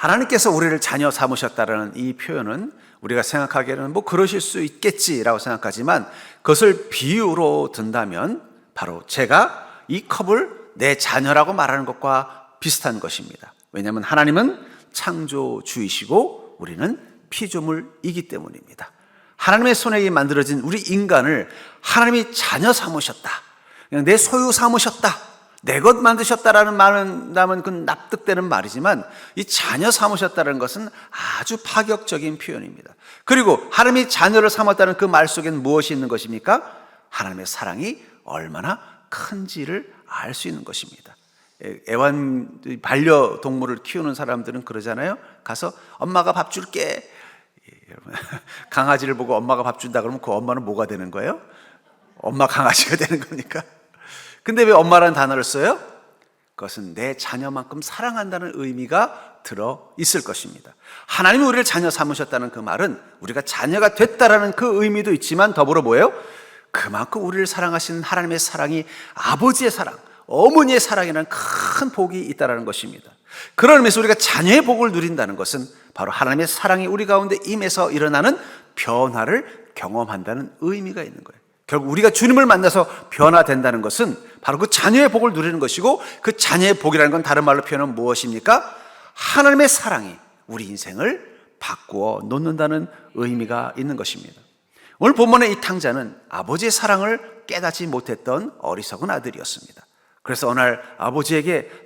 하나님께서 우리를 자녀 삼으셨다는 이 표현은 우리가 생각하기에는 뭐 그러실 수 있겠지라고 생각하지만, 그것을 비유로 든다면 바로 제가 이 컵을 내 자녀라고 말하는 것과 비슷한 것입니다. 왜냐하면 하나님은 창조주이시고 우리는 피조물이기 때문입니다. 하나님의 손에 만들어진 우리 인간을 하나님이 자녀 삼으셨다, 그냥 내 소유 삼으셨다, 내 것 만드셨다라는 말은 나면 그 납득되는 말이지만, 이 자녀 삼으셨다는 것은 아주 파격적인 표현입니다. 그리고 하나님이 자녀를 삼았다는 그 말 속에는 무엇이 있는 것입니까? 하나님의 사랑이 얼마나 큰지를 알 수 있는 것입니다. 반려동물을 키우는 사람들은 그러잖아요. 가서 엄마가 밥 줄게. 강아지를 보고 엄마가 밥 준다 그러면 그 엄마는 뭐가 되는 거예요? 엄마 강아지가 되는 겁니까? 근데 왜 엄마라는 단어를 써요? 그것은 내 자녀만큼 사랑한다는 의미가 들어 있을 것입니다. 하나님이 우리를 자녀 삼으셨다는 그 말은 우리가 자녀가 됐다라는 그 의미도 있지만, 더불어 뭐예요? 그만큼 우리를 사랑하시는 하나님의 사랑이, 아버지의 사랑, 어머니의 사랑이라는 큰 복이 있다는 것입니다. 그런 의미에서 우리가 자녀의 복을 누린다는 것은 바로 하나님의 사랑이 우리 가운데 임해서 일어나는 변화를 경험한다는 의미가 있는 거예요. 결국 우리가 주님을 만나서 변화된다는 것은 바로 그 자녀의 복을 누리는 것이고, 그 자녀의 복이라는 건 다른 말로 표현하면 무엇입니까? 하나님의 사랑이 우리 인생을 바꾸어 놓는다는 의미가 있는 것입니다. 오늘 본문의 이 탕자는 아버지의 사랑을 깨닫지 못했던 어리석은 아들이었습니다. 그래서 어느 날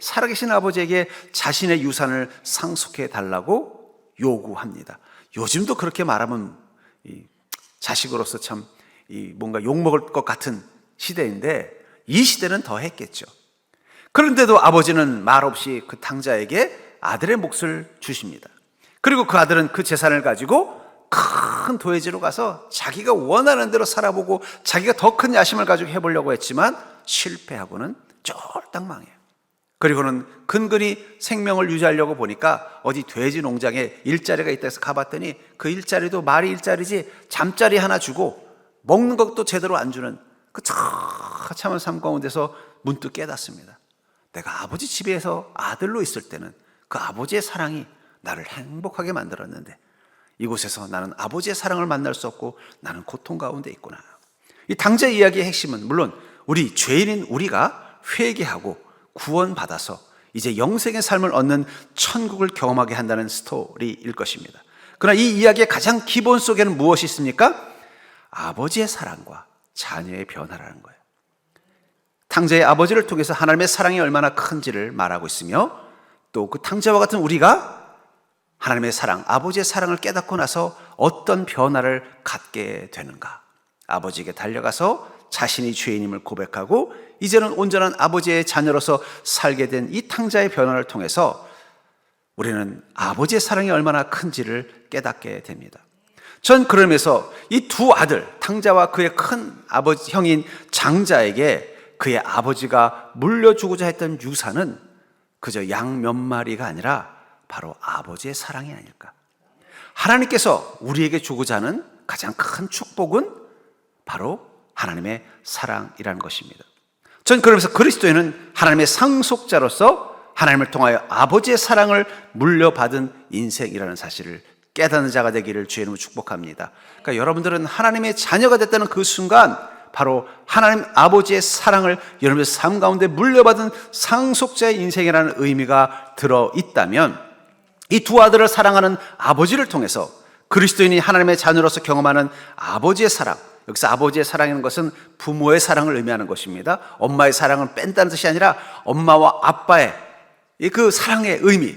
살아계신 아버지에게 자신의 유산을 상속해 달라고 요구합니다. 요즘도 그렇게 말하면 자식으로서 참 뭔가 욕먹을 것 같은 시대인데, 이 시대는 더 했겠죠. 그런데도 아버지는 말없이 그 탕자에게 아들의 몫을 주십니다. 그리고 그 아들은 그 재산을 가지고 큰 도회지로 가서 자기가 원하는 대로 살아보고 자기가 더 큰 야심을 가지고 해보려고 했지만 실패하고는 쫄딱 망해요. 그리고는 근근히 생명을 유지하려고 보니까 어디 돼지 농장에 일자리가 있다 해서 가봤더니 그 일자리도 말이 일자리지 잠자리 하나 주고 먹는 것도 제대로 안 주는 그 처참한 삶 가운데서 문득 깨닫습니다. 내가 아버지 집에서 아들로 있을 때는 그 아버지의 사랑이 나를 행복하게 만들었는데, 이곳에서 나는 아버지의 사랑을 만날 수 없고 나는 고통 가운데 있구나. 이 탕자 이야기의 핵심은 물론 우리 죄인인 우리가 회개하고 구원받아서 이제 영생의 삶을 얻는 천국을 경험하게 한다는 스토리일 것입니다. 그러나 이 이야기의 가장 기본 속에는 무엇이 있습니까? 아버지의 사랑과 자녀의 변화라는 거예요. 탕자의 아버지를 통해서 하나님의 사랑이 얼마나 큰지를 말하고 있으며, 또 그 탕자와 같은 우리가 하나님의 사랑, 아버지의 사랑을 깨닫고 나서 어떤 변화를 갖게 되는가. 아버지에게 달려가서 자신이 죄인임을 고백하고 이제는 온전한 아버지의 자녀로서 살게 된 이 탕자의 변화를 통해서 우리는 아버지의 사랑이 얼마나 큰지를 깨닫게 됩니다. 전 그러면서 이 두 아들, 탕자와 그의 큰 아버지 형인 장자에게 그의 아버지가 물려주고자 했던 유산은 그저 양 몇 마리가 아니라 바로 아버지의 사랑이 아닐까. 하나님께서 우리에게 주고자 하는 가장 큰 축복은 바로 하나님의 사랑이라는 것입니다. 전 그러면서 그리스도인은 하나님의 상속자로서 하나님을 통하여 아버지의 사랑을 물려받은 인생이라는 사실을 깨닫는 자가 되기를 주의 이름으로 축복합니다. 그러니까 여러분들은 하나님의 자녀가 됐다는 그 순간 바로 하나님 아버지의 사랑을 여러분의 삶 가운데 물려받은 상속자의 인생이라는 의미가 들어있다면, 이 두 아들을 사랑하는 아버지를 통해서 그리스도인이 하나님의 자녀로서 경험하는 아버지의 사랑, 여기서 아버지의 사랑이라는 것은 부모의 사랑을 의미하는 것입니다. 엄마의 사랑을 뺀다는 뜻이 아니라 엄마와 아빠의 그 사랑의 의미,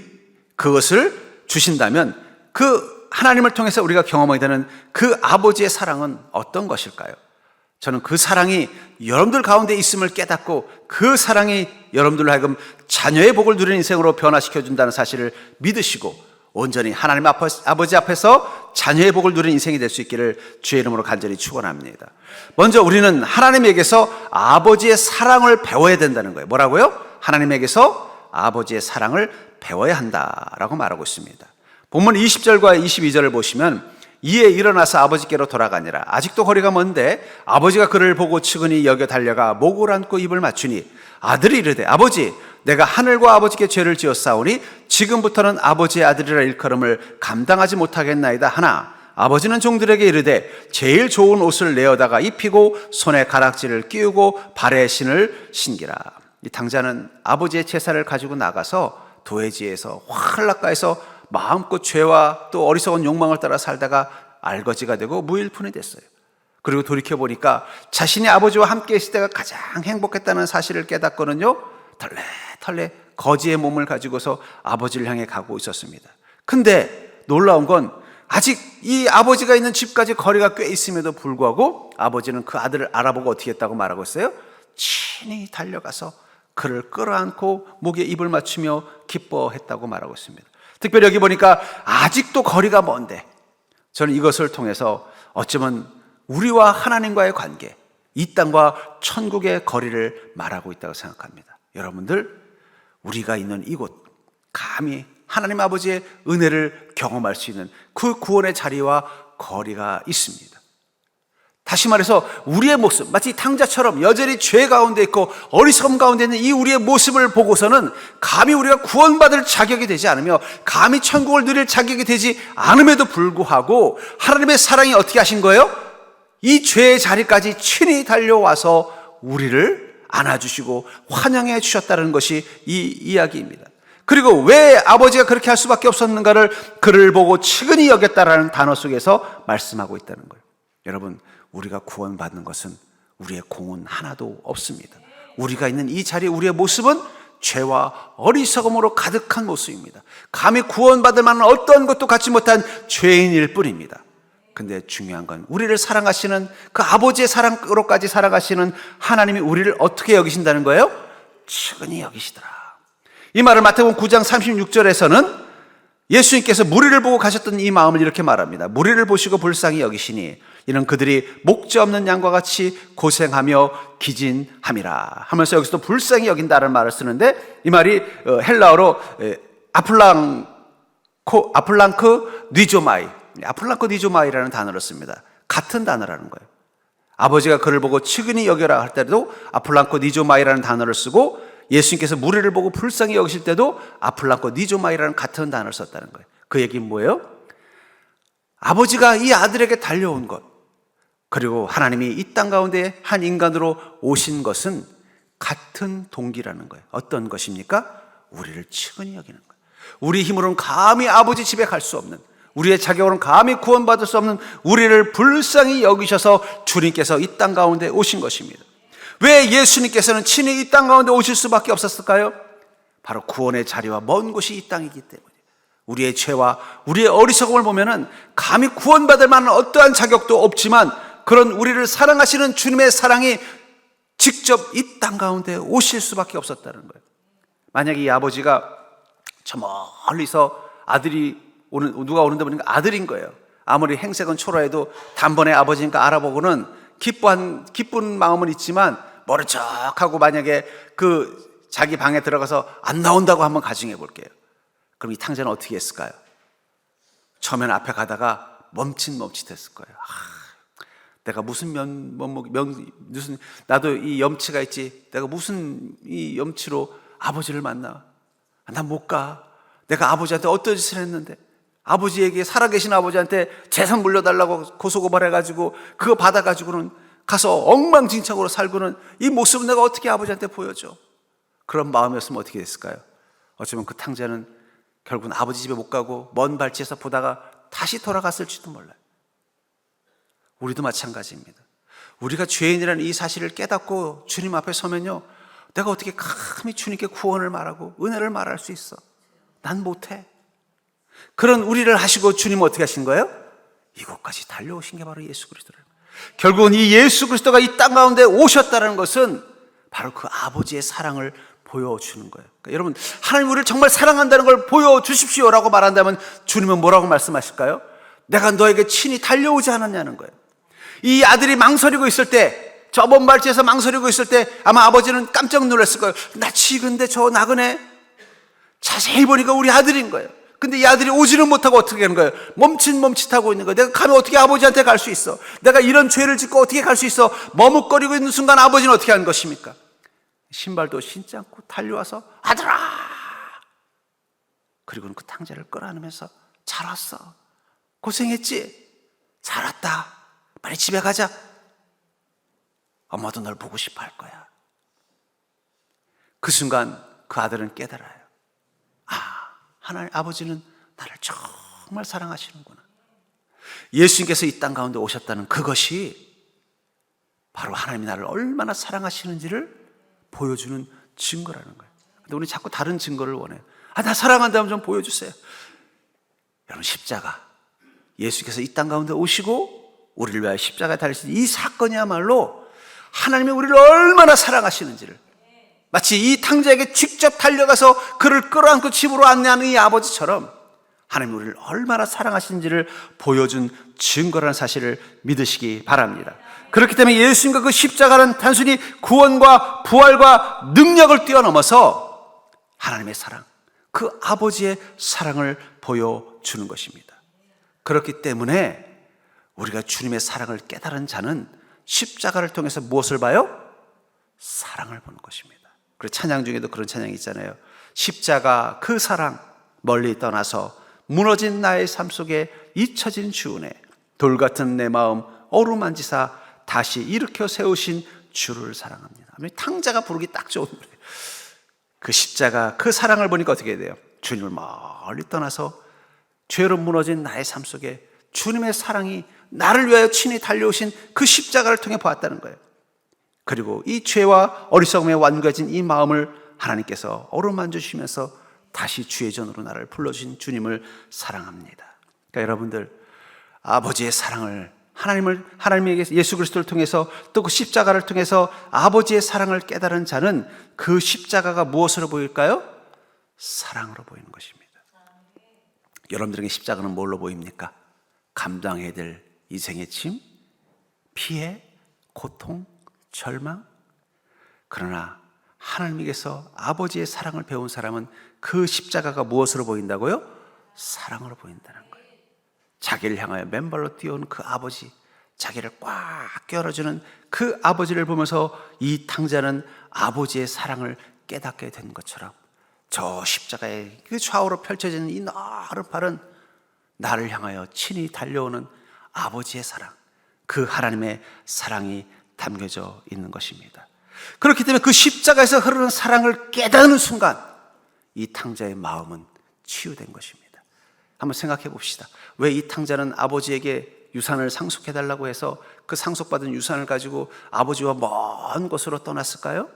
그것을 주신다면 그 하나님을 통해서 우리가 경험하게 되는 그 아버지의 사랑은 어떤 것일까요? 저는 그 사랑이 여러분들 가운데 있음을 깨닫고 그 사랑이 여러분들로 하여금 자녀의 복을 누리는 인생으로 변화시켜준다는 사실을 믿으시고 온전히 하나님 아버지 앞에서 자녀의 복을 누리는 인생이 될 수 있기를 주의 이름으로 간절히 축원합니다. 먼저 우리는 하나님에게서 아버지의 사랑을 배워야 된다는 거예요. 뭐라고요? 하나님에게서 아버지의 사랑을 배워야 한다라고 말하고 있습니다. 본문 20절과 22절을 보시면, 이에 일어나서 아버지께로 돌아가니라. 아직도 거리가 먼데 아버지가 그를 보고 측은히 여겨 달려가 목을 안고 입을 맞추니 아들이 이르되 아버지 내가 하늘과 아버지께 죄를 지었사오니 지금부터는 아버지의 아들이라 일컬음을 감당하지 못하겠나이다 하나 아버지는 종들에게 이르되 제일 좋은 옷을 내어다가 입히고 손에 가락지를 끼우고 발에 신을 신기라. 이 당자는 아버지의 제사를 가지고 나가서 도회지에서 활락가에서 마음껏 죄와 또 어리석은 욕망을 따라 살다가 알거지가 되고 무일푼이 됐어요. 그리고 돌이켜보니까 자신이 아버지와 함께 있을 때가 가장 행복했다는 사실을 깨닫고는요, 털레털레 거지의 몸을 가지고서 아버지를 향해 가고 있었습니다. 근데 놀라운 건 아직 이 아버지가 있는 집까지 거리가 꽤 있음에도 불구하고 아버지는 그 아들을 알아보고 어떻게 했다고 말하고 있어요? 친히 달려가서 그를 끌어안고 목에 입을 맞추며 기뻐했다고 말하고 있습니다. 특별히 여기 보니까 아직도 거리가 먼데 저는 이것을 통해서 어쩌면 우리와 하나님과의 관계, 이 땅과 천국의 거리를 말하고 있다고 생각합니다. 여러분들, 우리가 있는 이곳, 감히 하나님 아버지의 은혜를 경험할 수 있는 그 구원의 자리와 거리가 있습니다. 다시 말해서 우리의 모습, 마치 탕자처럼 여전히 죄 가운데 있고 어리석음 가운데 있는 이 우리의 모습을 보고서는 감히 우리가 구원받을 자격이 되지 않으며 감히 천국을 누릴 자격이 되지 않음에도 불구하고 하나님의 사랑이 어떻게 하신 거예요? 이 죄의 자리까지 친히 달려와서 우리를 안아주시고 환영해 주셨다는 것이 이 이야기입니다. 그리고 왜 아버지가 그렇게 할 수밖에 없었는가를 그를 보고 측은히 여겼다라는 단어 속에서 말씀하고 있다는 거예요. 여러분, 우리가 구원받는 것은 우리의 공은 하나도 없습니다. 우리가 있는 이 자리에 우리의 모습은 죄와 어리석음으로 가득한 모습입니다. 감히 구원받을 만한 어떤 것도 갖지 못한 죄인일 뿐입니다. 근데 중요한 건 우리를 사랑하시는 그 아버지의 사랑으로까지 살아가시는 하나님이 우리를 어떻게 여기신다는 거예요? 측은히 여기시더라. 이 말을 마태복음 9장 36절에서는 예수님께서 무리를 보고 가셨던 이 마음을 이렇게 말합니다. 무리를 보시고 불쌍히 여기시니 이는 그들이 목자 없는 양과 같이 고생하며 기진함이라 하면서 여기서도 불쌍히 여긴다는 말을 쓰는데 이 말이 헬라어로 아플랑크 니조마이라는 단어를 씁니다. 같은 단어라는 거예요. 아버지가 그를 보고 측은히 여겨라 할 때도 아플랑코 니조마이라는 단어를 쓰고 예수님께서 무리를 보고 불쌍히 여기실 때도 아플랑코 니조마이라는 같은 단어를 썼다는 거예요. 그 얘기는 뭐예요? 아버지가 이 아들에게 달려온 것, 그리고 하나님이 이 땅 가운데 한 인간으로 오신 것은 같은 동기라는 거예요. 어떤 것입니까? 우리를 측은히 여기는 거예요. 우리 힘으로는 감히 아버지 집에 갈 수 없는, 우리의 자격으로는 감히 구원받을 수 없는 우리를 불쌍히 여기셔서 주님께서 이 땅 가운데 오신 것입니다. 왜 예수님께서는 친히 이 땅 가운데 오실 수밖에 없었을까요? 바로 구원의 자리와 먼 곳이 이 땅이기 때문에 우리의 죄와 우리의 어리석음을 보면은 감히 구원받을 만한 어떠한 자격도 없지만 그런 우리를 사랑하시는 주님의 사랑이 직접 이 땅 가운데 오실 수밖에 없었다는 거예요. 만약에 이 아버지가 저 멀리서 아들이 누가 오는데 보니까 아들인 거예요. 아무리 행색은 초라해도 단번에 아버지니까 알아보고는 기쁜 마음은 있지만 머리 척하고 만약에 그 자기 방에 들어가서 안 나온다고 한번 가정해 볼게요. 그럼 이 탕자는 어떻게 했을까요? 처음엔 앞에 가다가 멈칫멈칫했을 거예요. 내가 무슨 나도 이 염치가 있지. 내가 무슨 이 염치로 아버지를 만나? 난 못 가. 내가 아버지한테 어떤 짓을 했는데? 아버지에게 살아계신 아버지한테 재산 물려달라고 고소고발해가지고 그거 받아가지고는 가서 엉망진창으로 살고는 이 모습을 내가 어떻게 아버지한테 보여줘? 그런 마음이었으면 어떻게 됐을까요? 어쩌면 그 탕자는 결국은 아버지 집에 못 가고 먼 발치에서 보다가 다시 돌아갔을지도 몰라요. 우리도 마찬가지입니다. 우리가 죄인이라는 이 사실을 깨닫고 주님 앞에 서면요, 내가 어떻게 감히 주님께 구원을 말하고 은혜를 말할 수 있어? 난 못해. 그런 우리를 하시고 주님은 어떻게 하신 거예요? 이곳까지 달려오신 게 바로 예수 그리스도예요. 결국은 이 예수 그리스도가 이 땅 가운데 오셨다는 것은 바로 그 아버지의 사랑을 보여주는 거예요. 그러니까 여러분, 하나님 우리를 정말 사랑한다는 걸 보여주십시오라고 말한다면 주님은 뭐라고 말씀하실까요? 내가 너에게 친히 달려오지 않았냐는 거예요. 이 아들이 망설이고 있을 때, 저 먼 발치에서 망설이고 있을 때 아마 아버지는 깜짝 놀랐을 거예요. 나 지근데 저 나그네? 자세히 보니까 우리 아들인 거예요. 근데 이 아들이 오지는 못하고 어떻게 하는 거예요? 멈칫멈칫하고 있는 거예요. 내가 감히 어떻게 아버지한테 갈 수 있어? 내가 이런 죄를 짓고 어떻게 갈 수 있어? 머뭇거리고 있는 순간 아버지는 어떻게 하는 것입니까? 신발도 신지 않고 달려와서 아들아! 그리고는 그 탕자를 끌어안으면서 잘 왔어. 고생했지? 잘 왔다. 빨리 집에 가자. 엄마도 널 보고 싶어 할 거야. 그 순간 그 아들은 깨달아요. 하나님 아버지는 나를 정말 사랑하시는구나. 예수님께서 이 땅 가운데 오셨다는 그것이 바로 하나님이 나를 얼마나 사랑하시는지를 보여주는 증거라는 거예요. 근데 우리 자꾸 다른 증거를 원해요. 나 사랑한다면 좀 보여주세요. 여러분, 십자가, 예수께서 이 땅 가운데 오시고 우리를 위하여 십자가에 달리신 이 사건이야말로 하나님이 우리를 얼마나 사랑하시는지를, 마치 이 탕자에게 직접 달려가서 그를 끌어안고 집으로 안내하는 이 아버지처럼 하나님이 우리를 얼마나 사랑하시는지를 보여준 증거라는 사실을 믿으시기 바랍니다. 그렇기 때문에 예수님과 그 십자가는 단순히 구원과 부활과 능력을 뛰어넘어서 하나님의 사랑, 그 아버지의 사랑을 보여주는 것입니다. 그렇기 때문에 우리가 주님의 사랑을 깨달은 자는 십자가를 통해서 무엇을 봐요? 사랑을 보는 것입니다. 그리고 찬양 중에도 그런 찬양이 있잖아요. 십자가 그 사랑, 멀리 떠나서 무너진 나의 삶 속에 잊혀진 주은혜, 돌같은 내 마음 어루만지사 다시 일으켜 세우신 주를 사랑합니다. 탕자가 부르기 딱 좋은 노래예요. 그 십자가 그 사랑을 보니까 어떻게 돼요? 주님을 멀리 떠나서 죄로 무너진 나의 삶 속에 주님의 사랑이 나를 위하여 친히 달려오신 그 십자가를 통해 보았다는 거예요. 그리고 이 죄와 어리석음에 완고해진 이 마음을 하나님께서 어루만져 주시면서 다시 주의 전으로 나를 불러주신 주님을 사랑합니다. 그러니까 여러분들, 아버지의 사랑을, 하나님에게 예수 그리스도를 통해서 또 그 십자가를 통해서 아버지의 사랑을 깨달은 자는 그 십자가가 무엇으로 보일까요? 사랑으로 보이는 것입니다. 여러분들에게 십자가는 뭘로 보입니까? 감당해야 될 인생의 짐, 피해, 고통, 절망. 그러나 하나님께서 아버지의 사랑을 배운 사람은 그 십자가가 무엇으로 보인다고요? 사랑으로 보인다는 거예요. 자기를 향하여 맨발로 뛰어온 그 아버지, 자기를 꽉 껴안아주는 그 아버지를 보면서 이 탕자는 아버지의 사랑을 깨닫게 된 것처럼 저 십자가의 그 좌우로 펼쳐지는 이 나른팔은 나를 향하여 친히 달려오는 아버지의 사랑, 그 하나님의 사랑이 담겨져 있는 것입니다. 그렇기 때문에 그 십자가에서 흐르는 사랑을 깨닫는 순간 이 탕자의 마음은 치유된 것입니다. 한번 생각해 봅시다. 왜 이 탕자는 아버지에게 유산을 상속해달라고 해서 그 상속받은 유산을 가지고 아버지와 먼 곳으로 떠났을까요?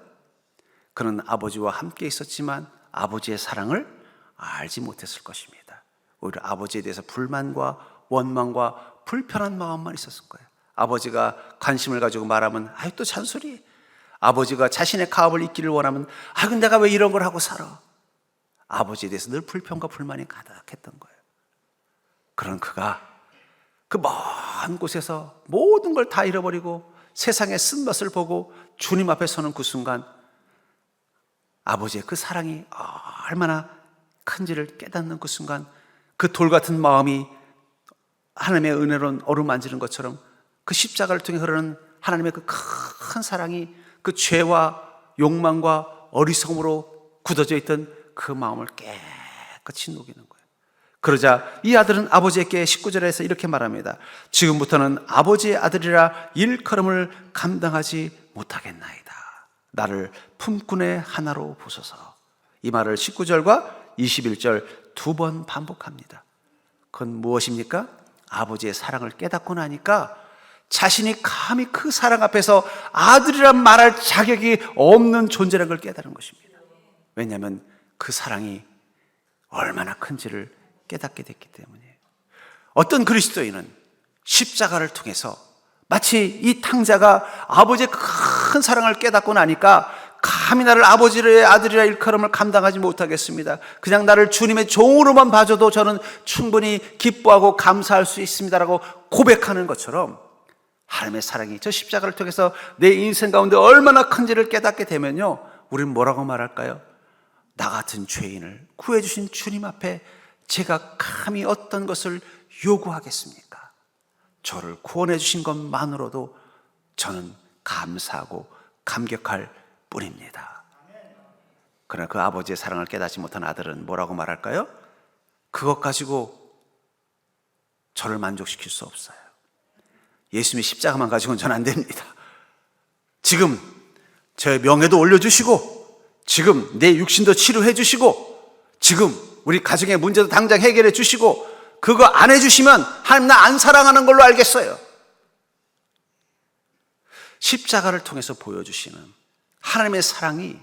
그는 아버지와 함께 있었지만 아버지의 사랑을 알지 못했을 것입니다. 오히려 아버지에 대해서 불만과 원망과 불편한 마음만 있었을 거예요. 아버지가 관심을 가지고 말하면 또 잔소리. 아버지가 자신의 가업을 잊기를 원하면 근데 내가 왜 이런 걸 하고 살아? 아버지에 대해서 늘 불평과 불만이 가득했던 거예요. 그런 그가 그 먼 곳에서 모든 걸 다 잃어버리고 세상의 쓴맛을 보고 주님 앞에 서는 그 순간 아버지의 그 사랑이 얼마나 큰지를 깨닫는 그 순간 그 돌 같은 마음이 하나님의 은혜로 어루만지는 것처럼 그 십자가를 통해 흐르는 하나님의 그 큰 사랑이 그 죄와 욕망과 어리석음으로 굳어져 있던 그 마음을 깨끗이 녹이는 거예요. 그러자 이 아들은 아버지에게 19절에서 이렇게 말합니다. 지금부터는 아버지의 아들이라 일컬음을 감당하지 못하겠나이다. 나를 품꾼의 하나로 보소서. 이 말을 19절과 21절 두 번 반복합니다. 그건 무엇입니까? 아버지의 사랑을 깨닫고 나니까 자신이 감히 그 사랑 앞에서 아들이란 말할 자격이 없는 존재라는 걸 깨달은 것입니다. 왜냐하면 그 사랑이 얼마나 큰지를 깨닫게 됐기 때문이에요. 어떤 그리스도인은 십자가를 통해서 마치 이 탕자가 아버지의 큰 사랑을 깨닫고 나니까 감히 나를 아버지의 아들이라 일컬음을 감당하지 못하겠습니다. 그냥 나를 주님의 종으로만 봐줘도 저는 충분히 기뻐하고 감사할 수 있습니다라고 고백하는 것처럼 하나님의 사랑이 저 십자가를 통해서 내 인생 가운데 얼마나 큰지를 깨닫게 되면요, 우리는 뭐라고 말할까요? 나 같은 죄인을 구해주신 주님 앞에 제가 감히 어떤 것을 요구하겠습니까? 저를 구원해 주신 것만으로도 저는 감사하고 감격할 뿐입니다 그러나 그 아버지의 사랑을 깨닫지 못한 아들은 뭐라고 말할까요? 그것 가지고 저를 만족시킬 수 없어요. 예수님의 십자가만 가지고는 전 안 됩니다. 지금 제 명예도 올려주시고, 지금 내 육신도 치료해 주시고, 지금 우리 가정의 문제도 당장 해결해 주시고, 그거 안 해주시면 하나님 나 안 사랑하는 걸로 알겠어요. 십자가를 통해서 보여주시는 하나님의 사랑이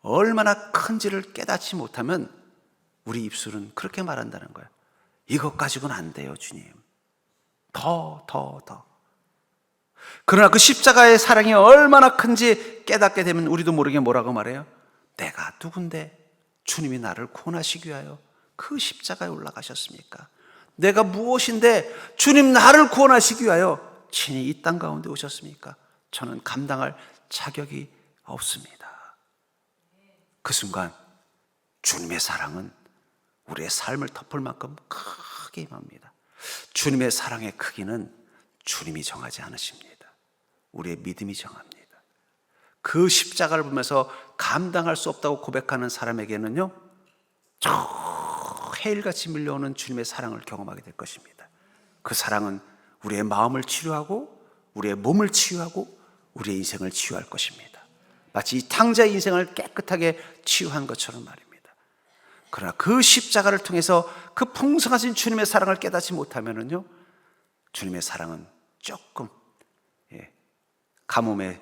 얼마나 큰지를 깨닫지 못하면 우리 입술은 그렇게 말한다는 거예요. 이것 가지고는 안 돼요, 주님. 더. 그러나 그 십자가의 사랑이 얼마나 큰지 깨닫게 되면 우리도 모르게 뭐라고 말해요? 내가 누군데 주님이 나를 구원하시기 위하여 그 십자가에 올라가셨습니까? 내가 무엇인데 주님 나를 구원하시기 위하여 친히 이 땅 가운데 오셨습니까? 저는 감당할 자격이 없습니다. 그 순간 주님의 사랑은 우리의 삶을 덮을 만큼 크게 임합니다. 주님의 사랑의 크기는 주님이 정하지 않으십니다. 우리의 믿음이 정합니다. 그 십자가를 보면서 감당할 수 없다고 고백하는 사람에게는요, 저 해일같이 밀려오는 주님의 사랑을 경험하게 될 것입니다. 그 사랑은 우리의 마음을 치유하고 우리의 몸을 치유하고 우리의 인생을 치유할 것입니다. 마치 이 탕자의 인생을 깨끗하게 치유한 것처럼 말입니다. 그러나 그 십자가를 통해서 그 풍성하신 주님의 사랑을 깨닫지 못하면은요, 주님의 사랑은 조금 가뭄에,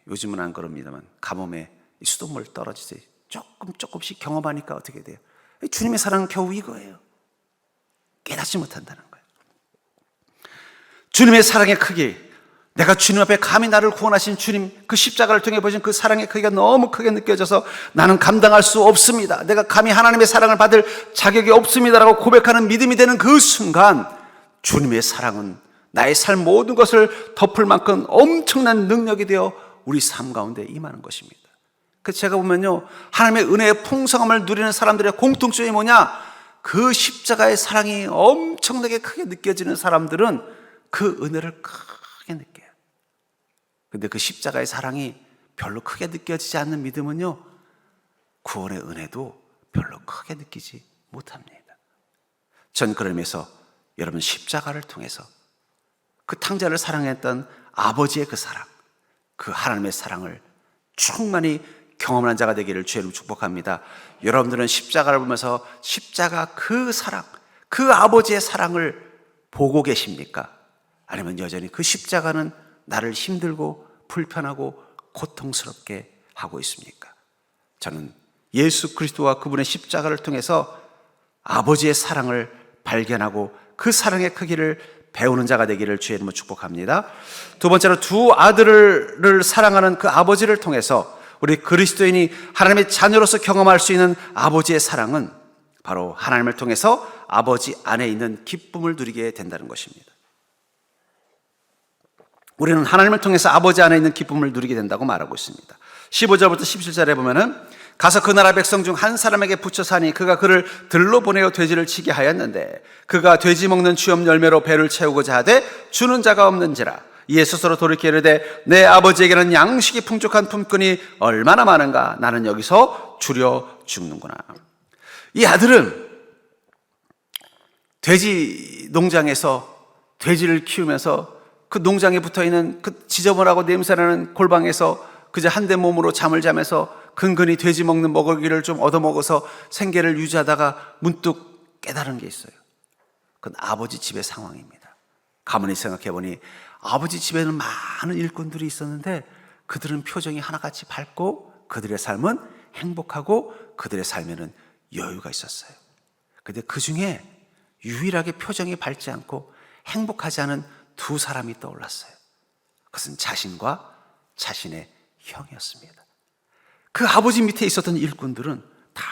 요즘은 안 그럽니다만 가뭄에 수돗물 떨어지듯이 조금씩 경험하니까 어떻게 돼요? 주님의 사랑은 겨우 이거예요. 깨닫지 못한다는 거예요. 주님의 사랑의 크기, 내가 주님 앞에 감히 나를 구원하신 주님, 그 십자가를 통해 보신 그 사랑의 크기가 너무 크게 느껴져서 나는 감당할 수 없습니다, 내가 감히 하나님의 사랑을 받을 자격이 없습니다라고 고백하는 믿음이 되는 그 순간 주님의 사랑은 나의 삶 모든 것을 덮을 만큼 엄청난 능력이 되어 우리 삶 가운데 임하는 것입니다. 그래서 제가 보면요, 하나님의 은혜의 풍성함을 누리는 사람들의 공통점이 뭐냐? 그 십자가의 사랑이 엄청나게 크게 느껴지는 사람들은 그 은혜를 크게 느껴요. 근데 그 십자가의 사랑이 별로 크게 느껴지지 않는 믿음은요, 구원의 은혜도 별로 크게 느끼지 못합니다. 전 그러면서 여러분 십자가를 통해서 그 탕자를 사랑했던 아버지의 그 사랑, 그 하나님의 사랑을 충만히 경험하는 자가 되기를 주의 이름으로 축복합니다. 여러분들은 십자가를 보면서 십자가 그 사랑, 그 아버지의 사랑을 보고 계십니까? 아니면 여전히 그 십자가는 나를 힘들고 불편하고 고통스럽게 하고 있습니까? 저는 예수 그리스도와 그분의 십자가를 통해서 아버지의 사랑을 발견하고 그 사랑의 크기를 배우는 자가 되기를 주의 이름으로 축복합니다. 두 번째로 두 아들을 사랑하는 그 아버지를 통해서 우리 그리스도인이 하나님의 자녀로서 경험할 수 있는 아버지의 사랑은 바로 하나님을 통해서 아버지 안에 있는 기쁨을 누리게 된다는 것입니다. 우리는 하나님을 통해서 아버지 안에 있는 기쁨을 누리게 된다고 말하고 있습니다. 15절부터 17절에 보면은 가서 그 나라 백성 중 한 사람에게 붙여 사니 그가 그를 들로 보내어 돼지를 치게 하였는데 그가 돼지 먹는 주염 열매로 배를 채우고자 하되 주는 자가 없는지라. 이에 스스로 돌이켜 이르되 내 아버지에게는 양식이 풍족한 품꾼이 얼마나 많은가. 나는 여기서 줄여 죽는구나. 이 아들은 돼지 농장에서 돼지를 키우면서 그 농장에 붙어있는 그 지저분하고 냄새나는 골방에서 그저 한대 몸으로 잠을 자면서 근근히 돼지 먹는 먹을기를 좀 얻어먹어서 생계를 유지하다가 문득 깨달은 게 있어요. 그건 아버지 집의 상황입니다. 가만히 생각해보니 아버지 집에는 많은 일꾼들이 있었는데 그들은 표정이 하나같이 밝고 그들의 삶은 행복하고 그들의 삶에는 여유가 있었어요. 근데 그 중에 유일하게 표정이 밝지 않고 행복하지 않은 두 사람이 떠올랐어요. 그것은 자신과 자신의 형이었습니다. 그 아버지 밑에 있었던 일꾼들은 다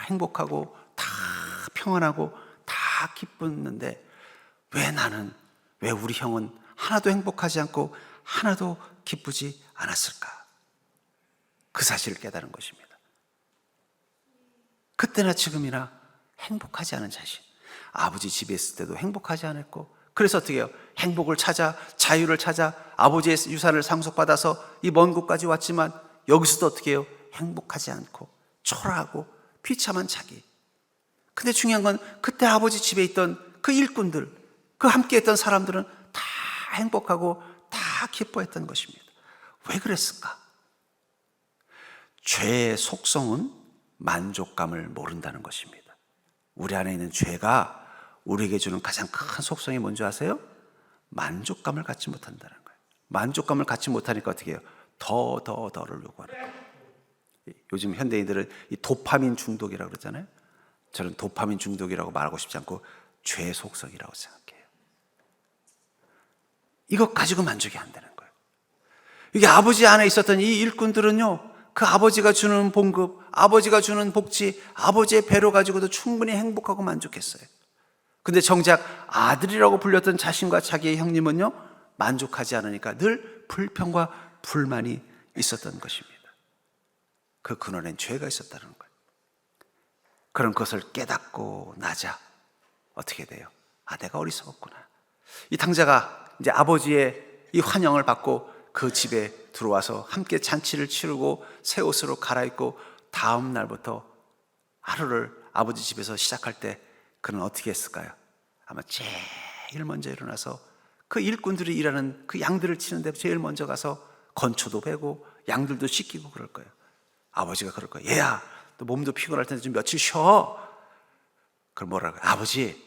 행복하고 다 평안하고 다 기뻤는데 왜 우리 형은 하나도 행복하지 않고 하나도 기쁘지 않았을까? 그 사실을 깨달은 것입니다. 그때나 지금이나 행복하지 않은 자신, 아버지 집에 있을 때도 행복하지 않았고, 그래서 어떻게 해요? 행복을 찾아, 자유를 찾아 아버지의 유산을 상속받아서 이 먼 곳까지 왔지만 여기서도 어떻게 해요? 행복하지 않고 초라하고 비참한 자기. 근데 중요한 건 그때 아버지 집에 있던 그 일꾼들, 그 함께 했던 사람들은 다 행복하고 다 기뻐했던 것입니다. 왜 그랬을까? 죄의 속성은 만족감을 모른다는 것입니다. 우리 안에 있는 죄가 우리에게 주는 가장 큰 속성이 뭔지 아세요? 만족감을 갖지 못한다는 거예요. 만족감을 갖지 못하니까 어떻게 해요? 더를 요구하는 거예요. 요즘 현대인들은 이 도파민 중독이라고 그러잖아요. 저는 도파민 중독이라고 말하고 싶지 않고 죄의 속성이라고 생각해요. 이것 가지고 만족이 안 되는 거예요. 이게 아버지 안에 있었던 이 일꾼들은요, 그 아버지가 주는 봉급, 아버지가 주는 복지, 아버지의 배로 가지고도 충분히 행복하고 만족했어요. 근데 정작 아들이라고 불렸던 자신과 자기의 형님은요, 만족하지 않으니까 늘 불평과 불만이 있었던 것입니다. 그 근원엔 죄가 있었다는 거예요. 그런 것을 깨닫고 나자 어떻게 돼요? 아, 내가 어리석었구나. 이 탕자가 이제 아버지의 이 환영을 받고 그 집에 들어와서 함께 잔치를 치르고 새 옷으로 갈아입고 다음 날부터 하루를 아버지 집에서 시작할 때 그는 어떻게 했을까요? 아마 제일 먼저 일어나서 그 일꾼들이 일하는 그 양들을 치는데 제일 먼저 가서 건초도 베고 양들도 씻기고 그럴 거예요. 아버지가 그럴 거예요. 얘야, 너 몸도 피곤할 텐데 좀 며칠 쉬어. 그럼 뭐라고? 아버지,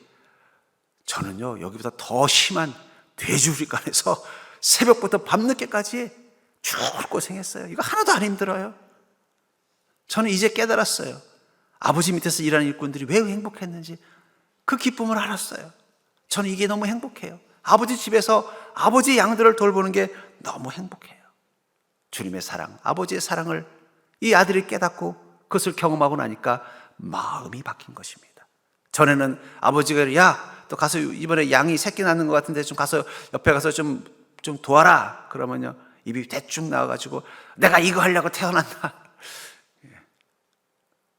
저는요 여기보다 더 심한 돼지우리간에서 새벽부터 밤늦게까지 죽을 고생했어요. 이거 하나도 안 힘들어요. 저는 이제 깨달았어요. 아버지 밑에서 일하는 일꾼들이 왜 행복했는지 그 기쁨을 알았어요. 저는 이게 너무 행복해요. 아버지 집에서 아버지의 양들을 돌보는 게 너무 행복해요. 주님의 사랑, 아버지의 사랑을 이 아들이 깨닫고 그것을 경험하고 나니까 마음이 바뀐 것입니다. 전에는 아버지가 야, 또 가서 이번에 양이 새끼 낳는 것 같은데 좀 가서 옆에 가서 좀 도와라. 그러면요 입이 대충 나와가지고 내가 이거 하려고 태어났나.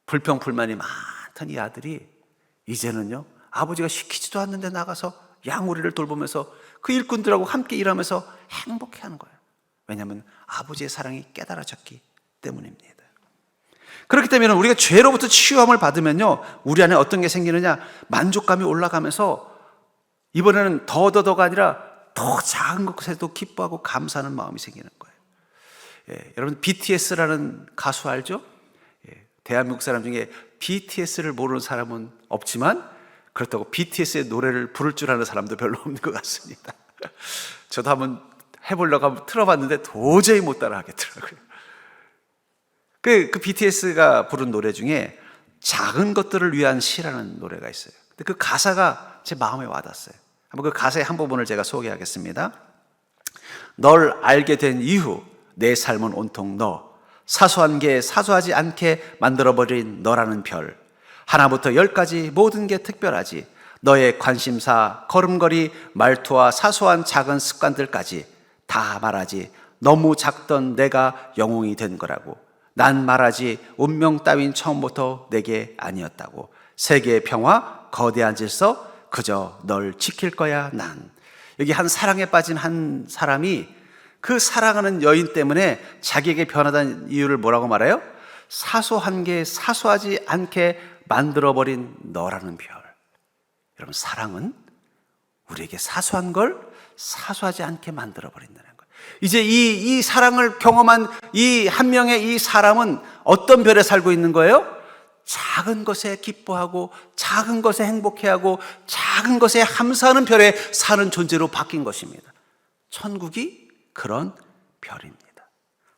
불평 불만이 많던 이 아들이 이제는요 아버지가 시키지도 않는데 나가서 양우리를 돌보면서 그 일꾼들하고 함께 일하면서 행복해하는 거예요. 왜냐하면 아버지의 사랑이 깨달아졌기 때문입니다. 그렇기 때문에 우리가 죄로부터 치유함을 받으면요 우리 안에 어떤 게 생기느냐, 만족감이 올라가면서 이번에는 더가 아니라 더 작은 것에도 기뻐하고 감사하는 마음이 생기는 거예요. 여러분 BTS라는 가수 알죠? 대한민국 사람 중에 BTS를 모르는 사람은 없지만 그렇다고 BTS의 노래를 부를 줄 아는 사람도 별로 없는 것 같습니다. 저도 한번 해보려고 한번 틀어봤는데 도저히 못 따라 하겠더라고요. 그 BTS가 부른 노래 중에 작은 것들을 위한 시라는 노래가 있어요. 근데 그 가사가 제 마음에 와닿았어요. 한번 그 가사의 한 부분을 제가 소개하겠습니다. 널 알게 된 이후 내 삶은 온통 너, 사소한 게 사소하지 않게 만들어버린 너라는 별, 하나부터 10까지 모든 게 특별하지. 너의 관심사, 걸음걸이, 말투와 사소한 작은 습관들까지 다 말하지. 너무 작던 내가 영웅이 된 거라고. 난 말하지. 운명 따윈 처음부터 내게 아니었다고. 세계의 평화, 거대한 질서, 그저 널 지킬 거야 난. 여기 한 사랑에 빠진 한 사람이 그 사랑하는 여인 때문에 자기에게 변하다는 이유를 뭐라고 말해요? 사소한 게 사소하지 않게 만들어버린 너라는 별. 여러분, 사랑은 우리에게 사소한 걸 사소하지 않게 만들어버린다는 거예요. 이제 이 사랑을 경험한 이 한 명의 이 사람은 어떤 별에 살고 있는 거예요? 작은 것에 기뻐하고 작은 것에 행복해하고 작은 것에 감사하는 별에 사는 존재로 바뀐 것입니다. 천국이 그런 별입니다.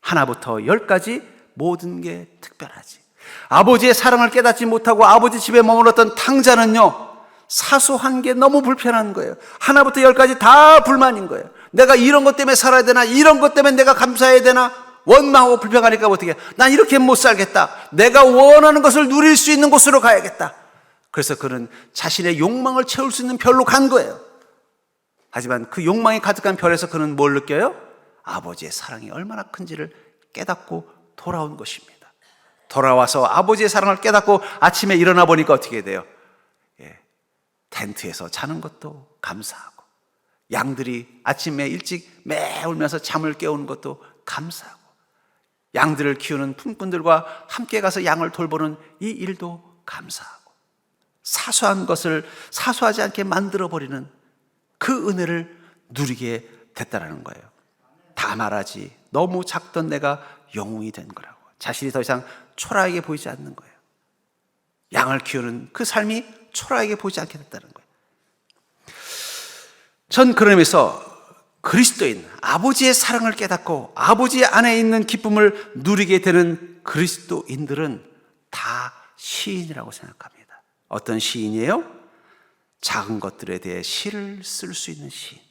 하나부터 10까지 모든 게 특별하지. 아버지의 사랑을 깨닫지 못하고 아버지 집에 머물렀던 탕자는요, 사소한 게 너무 불편한 거예요. 하나부터 10까지 다 불만인 거예요. 내가 이런 것 때문에 살아야 되나? 이런 것 때문에 내가 감사해야 되나? 원망하고 불평하니까 어떻게 해? 난 이렇게 못 살겠다. 내가 원하는 것을 누릴 수 있는 곳으로 가야겠다. 그래서 그는 자신의 욕망을 채울 수 있는 별로 간 거예요. 하지만 그 욕망이 가득한 별에서 그는 뭘 느껴요? 아버지의 사랑이 얼마나 큰지를 깨닫고 돌아온 것입니다. 돌아와서 아버지의 사랑을 깨닫고 아침에 일어나 보니까 어떻게 돼요? 텐트에서 자는 것도 감사하고, 양들이 아침에 일찍 매 울면서 잠을 깨우는 것도 감사하고, 양들을 키우는 품꾼들과 함께 가서 양을 돌보는 이 일도 감사하고, 사소한 것을 사소하지 않게 만들어버리는 그 은혜를 누리게 됐다라는 거예요. 다 말하지 너무 작던 내가 영웅이 된 거라고. 자신이 더 이상 초라하게 보이지 않는 거예요. 양을 키우는 그 삶이 초라하게 보이지 않게 됐다는 거예요. 전 그런 의미에서 그리스도인, 아버지의 사랑을 깨닫고 아버지 안에 있는 기쁨을 누리게 되는 그리스도인들은 다 시인이라고 생각합니다. 어떤 시인이에요? 작은 것들에 대해 시를 쓸 수 있는 시인.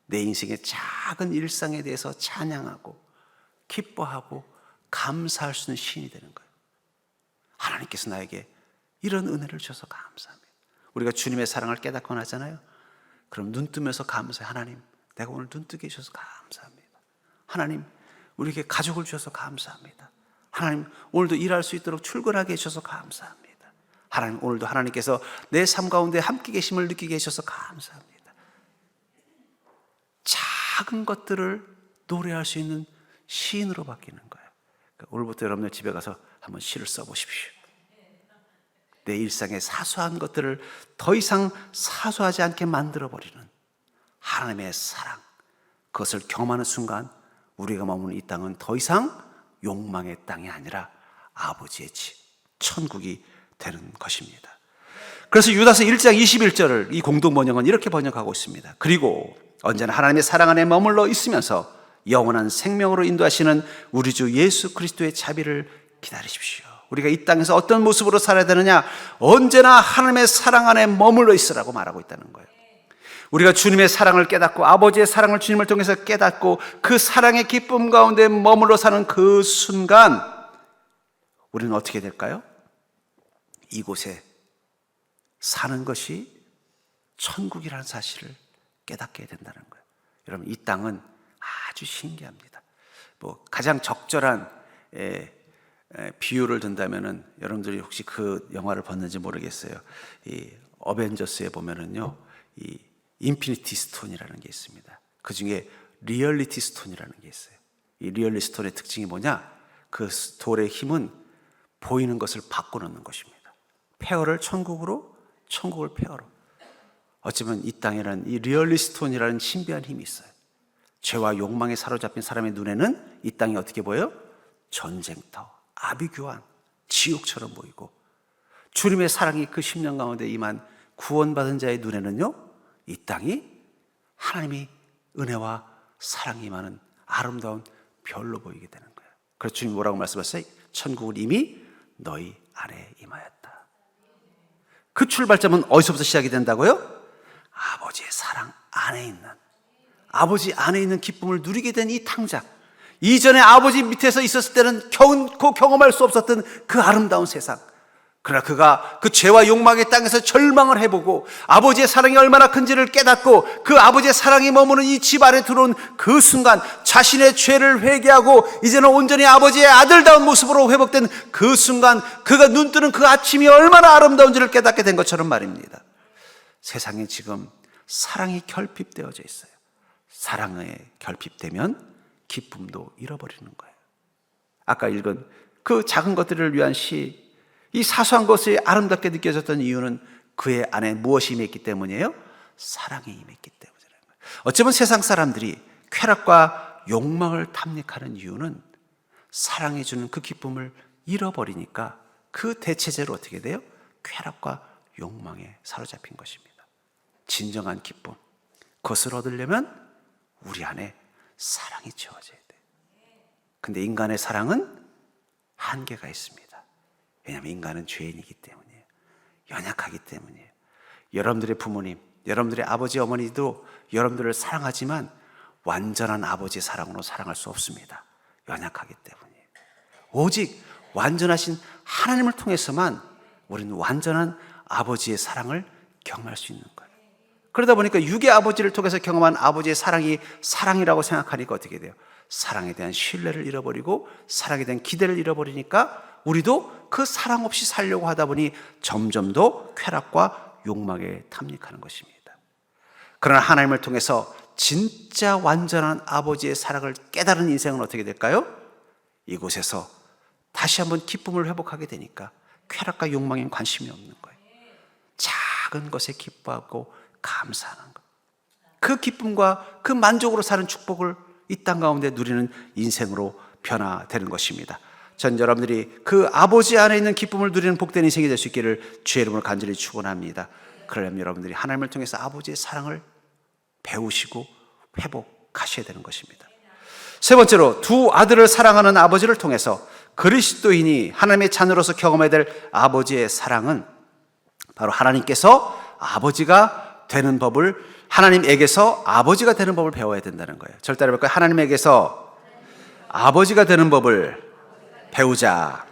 내 인생의 작은 일상에 대해서 찬양하고 기뻐하고 감사할 수 있는 시인이 되는 거예요. 하나님께서 나에게 이런 은혜를 주셔서 감사합니다. 우리가 주님의 사랑을 깨닫고 나잖아요. 그럼 눈 뜨면서 감사해. 하나님, 내가 오늘 눈 뜨게 해주셔서 감사합니다. 하나님, 우리에게 가족을 주셔서 감사합니다. 하나님, 오늘도 일할 수 있도록 출근하게 해주셔서 감사합니다. 하나님, 오늘도 하나님께서 내 삶 가운데 함께 계심을 느끼게 해주셔서 감사합니다. 작은 것들을 노래할 수 있는 시인으로 바뀌는 거예요. 그러니까 오늘부터 여러분들 집에 가서 한번 시를 써보십시오. 내 일상의 사소한 것들을 더 이상 사소하지 않게 만들어버리는 하나님의 사랑, 그것을 경험하는 순간 우리가 머무는 이 땅은 더 이상 욕망의 땅이 아니라 아버지의 집, 천국이 되는 것입니다. 그래서 유다서 1장 21절을 이 공동번역은 이렇게 번역하고 있습니다. 그리고 언제나 하나님의 사랑 안에 머물러 있으면서 영원한 생명으로 인도하시는 우리 주 예수 그리스도의 자비를 기다리십시오. 우리가 이 땅에서 어떤 모습으로 살아야 되느냐? 언제나 하나님의 사랑 안에 머물러 있으라고 말하고 있다는 거예요. 우리가 주님의 사랑을 깨닫고 아버지의 사랑을 주님을 통해서 깨닫고 그 사랑의 기쁨 가운데 머물러 사는 그 순간 우리는 어떻게 될까요? 이곳에 사는 것이 천국이라는 사실을 깨닫게 된다는 거예요. 여러분, 이 땅은 아주 신기합니다. 가장 적절한 비유를 든다면은 여러분들이 혹시 그 영화를 봤는지 모르겠어요. 이 어벤져스에 보면은요, 이 인피니티 스톤이라는 게 있습니다. 그 중에 리얼리티 스톤이라는 게 있어요. 이 리얼리티 스톤의 특징이 뭐냐? 그 돌의 힘은 보이는 것을 바꿔놓는 것입니다. 폐허를 천국으로, 천국을 폐허로. 어쩌면 이 땅에는 이 리얼리티 스톤이라는 신비한 힘이 있어요. 죄와 욕망에 사로잡힌 사람의 눈에는 이 땅이 어떻게 보여요? 전쟁터, 아비규환, 지옥처럼 보이고, 주님의 사랑이 그 10년 가운데 임한 구원받은 자의 눈에는요, 이 땅이 하나님이 은혜와 사랑이 임하는 아름다운 별로 보이게 되는 거예요. 그래서 주님 뭐라고 말씀하셨어요? 천국은 이미 너희 안에 임하였다. 그 출발점은 어디서부터 시작이 된다고요? 아버지의 사랑 안에 있는, 아버지 안에 있는 기쁨을 누리게 된 이 탕자, 이전에 아버지 밑에서 있었을 때는 결코 경험할 수 없었던 그 아름다운 세상. 그러나 그가 그 죄와 욕망의 땅에서 절망을 해보고 아버지의 사랑이 얼마나 큰지를 깨닫고 그 아버지의 사랑이 머무는 이 집 안에 들어온 그 순간 자신의 죄를 회개하고 이제는 온전히 아버지의 아들다운 모습으로 회복된 그 순간 그가 눈뜨는 그 아침이 얼마나 아름다운지를 깨닫게 된 것처럼 말입니다. 세상에 지금 사랑이 결핍되어져 있어요. 사랑에 결핍되면 기쁨도 잃어버리는 거예요. 아까 읽은 그 작은 것들을 위한 시, 이 사소한 것이 아름답게 느껴졌던 이유는 그의 안에 무엇이 임했기 때문이에요? 사랑이 임했기 때문이라는 거예요. 어쩌면 세상 사람들이 쾌락과 욕망을 탐닉하는 이유는 사랑해 주는 그 기쁨을 잃어버리니까 그 대체제로 어떻게 돼요? 쾌락과 욕망에 사로잡힌 것입니다. 진정한 기쁨, 그것을 얻으려면 우리 안에 사랑이 채워져야 돼요. 근데 인간의 사랑은 한계가 있습니다. 왜냐하면 인간은 죄인이기 때문이에요. 연약하기 때문이에요. 여러분들의 부모님, 여러분들의 아버지, 어머니도 여러분들을 사랑하지만 완전한 아버지의 사랑으로 사랑할 수 없습니다. 연약하기 때문이에요. 오직 완전하신 하나님을 통해서만 우리는 완전한 아버지의 사랑을 경험할 수 있는 거예요. 그러다 보니까 육의 아버지를 통해서 경험한 아버지의 사랑이 사랑이라고 생각하니까 어떻게 돼요? 사랑에 대한 신뢰를 잃어버리고 사랑에 대한 기대를 잃어버리니까 우리도 그 사랑 없이 살려고 하다 보니 점점 더 쾌락과 욕망에 탐닉하는 것입니다. 그러나 하나님을 통해서 진짜 완전한 아버지의 사랑을 깨달은 인생은 어떻게 될까요? 이곳에서 다시 한번 기쁨을 회복하게 되니까 쾌락과 욕망에 관심이 없는 거예요. 작은 것에 기뻐하고 감사하는 것. 그 기쁨과 그 만족으로 사는 축복을 이 땅 가운데 누리는 인생으로 변화되는 것입니다. 전 여러분들이 그 아버지 안에 있는 기쁨을 누리는 복된 인생이 될 수 있기를 주의 이름으로 간절히 축원합니다. 그러려면 여러분들이 하나님을 통해서 아버지의 사랑을 배우시고 회복하셔야 되는 것입니다. 세 번째로, 두 아들을 사랑하는 아버지를 통해서 그리스도인이 하나님의 자녀로서 경험해야 될 아버지의 사랑은 바로 하나님께서 아버지가 되는 법을, 하나님에게서 아버지가 되는 법을 배워야 된다는 거예요. 절대 안 해볼까요? 하나님에게서 아버지가 되는 법을 배우자.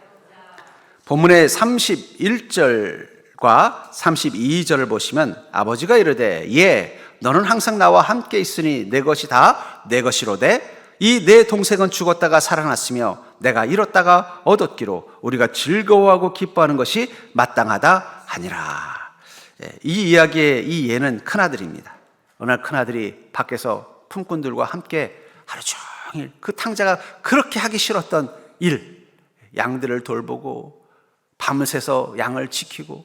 본문의 31절과 32절을 보시면 아버지가 이르되 예 너는 항상 나와 함께 있으니 내 것이 다 내 것이로되 이 내 동생은 죽었다가 살아났으며 내가 잃었다가 얻었기로 우리가 즐거워하고 기뻐하는 것이 마땅하다 하니라. 이 이야기의 이 예는 큰아들입니다. 어느 날 큰아들이 밖에서 품꾼들과 함께 하루 종일 그 탕자가 그렇게 하기 싫었던 일, 양들을 돌보고 밤새서 양을 지키고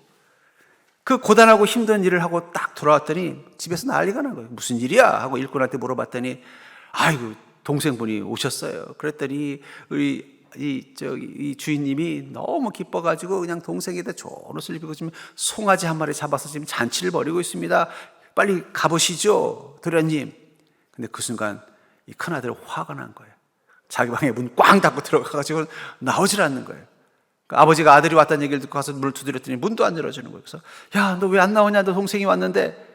그 고단하고 힘든 일을 하고 딱 돌아왔더니 집에서 난리가 난 거예요. 무슨 일이야? 하고 일꾼한테 물어봤더니 아이고 동생분이 오셨어요. 그랬더니 이 주인님이 너무 기뻐가지고 그냥 동생에다 좋은 옷을 입히고 지금 송아지 한 마리 잡아서 지금 잔치를 벌이고 있습니다. 빨리 가보시죠, 도련님. 근데 그 순간 이 큰아들 화가 난 거예요. 자기 방에 문 꽝 닫고 들어가가지고 나오질 않는 거예요. 아버지가 아들이 왔다는 얘기를 듣고 가서 문을 두드렸더니 문도 안 열어주는 거예요. 그래서 야, 너 왜 안 나오냐? 너 동생이 왔는데.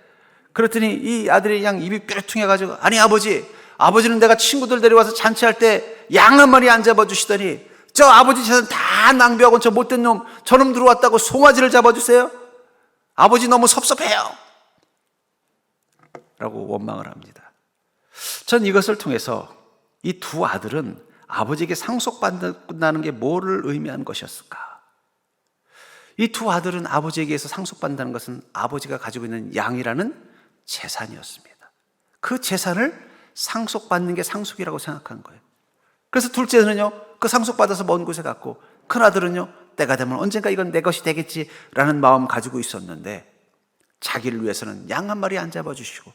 그랬더니 이 아들이 그냥 입이 뾰루퉁해가지고 아니 아버지는 내가 친구들 데려와서 잔치할 때 양 한 마리 안 잡아주시더니 저 아버지 재산 다 낭비하고 저 못된 놈 저놈 들어왔다고 송아지를 잡아주세요? 아버지 너무 섭섭해요 라고 원망을 합니다. 전 이것을 통해서 이 두 아들은 아버지에게 상속받는다는 게 뭐를 의미한 것이었을까? 이 두 아들은 아버지에게서 상속받는다는 것은 아버지가 가지고 있는 양이라는 재산이었습니다. 그 재산을 상속받는 게 상속이라고 생각한 거예요. 그래서 둘째는요, 그 상속받아서 먼 곳에 갔고, 큰아들은요, 때가 되면 언젠가 이건 내 것이 되겠지라는 마음 가지고 있었는데, 자기를 위해서는 양 한 마리 안 잡아주시고,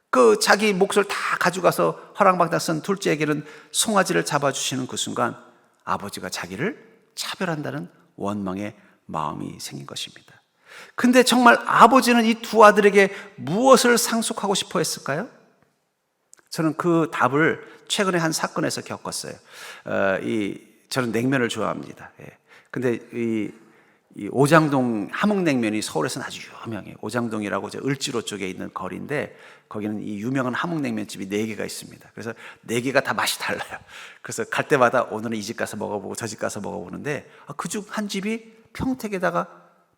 그 자기 몫을 다 가져가서 허랑방탕 둘째에게는 송아지를 잡아주시는 그 순간, 아버지가 자기를 차별한다는 원망의 마음이 생긴 것입니다. 근데 정말 아버지는 이 두 아들에게 무엇을 상속하고 싶어 했을까요? 저는 그 답을 최근에 한 사건에서 겪었어요. 저는 냉면을 좋아합니다. 근데 이 오장동 함흥냉면이 서울에서는 아주 유명해요. 오장동이라고 을지로 쪽에 있는 거리인데 거기는 이 유명한 함흥냉면집이 4개가 있습니다. 그래서 4개가 다 맛이 달라요. 그래서 갈 때마다 오늘은 이 집 가서 먹어보고 저 집 가서 먹어보는데 그중 한 집이 평택에다가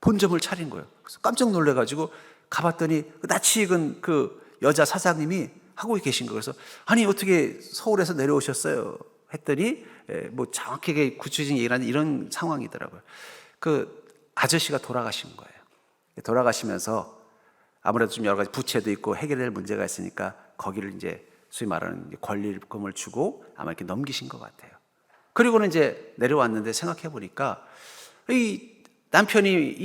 본점을 차린 거예요. 그래서 깜짝 놀래가지고 가봤더니 낯이 익은 그 여자 사장님이 하고 계신 거예요. 그래서 아니 어떻게 서울에서 내려오셨어요? 했더니 뭐 정확하게 구체적인 얘기를 하는 이런 상황이더라고요. 그 아저씨가 돌아가신 거예요. 돌아가시면서 아무래도 좀 여러 가지 부채도 있고 해결될 문제가 있으니까 거기를 이제 소위 말하는 권리금을 주고 아마 이렇게 넘기신 것 같아요. 그리고는 이제 내려왔는데 생각해 보니까 이 남편이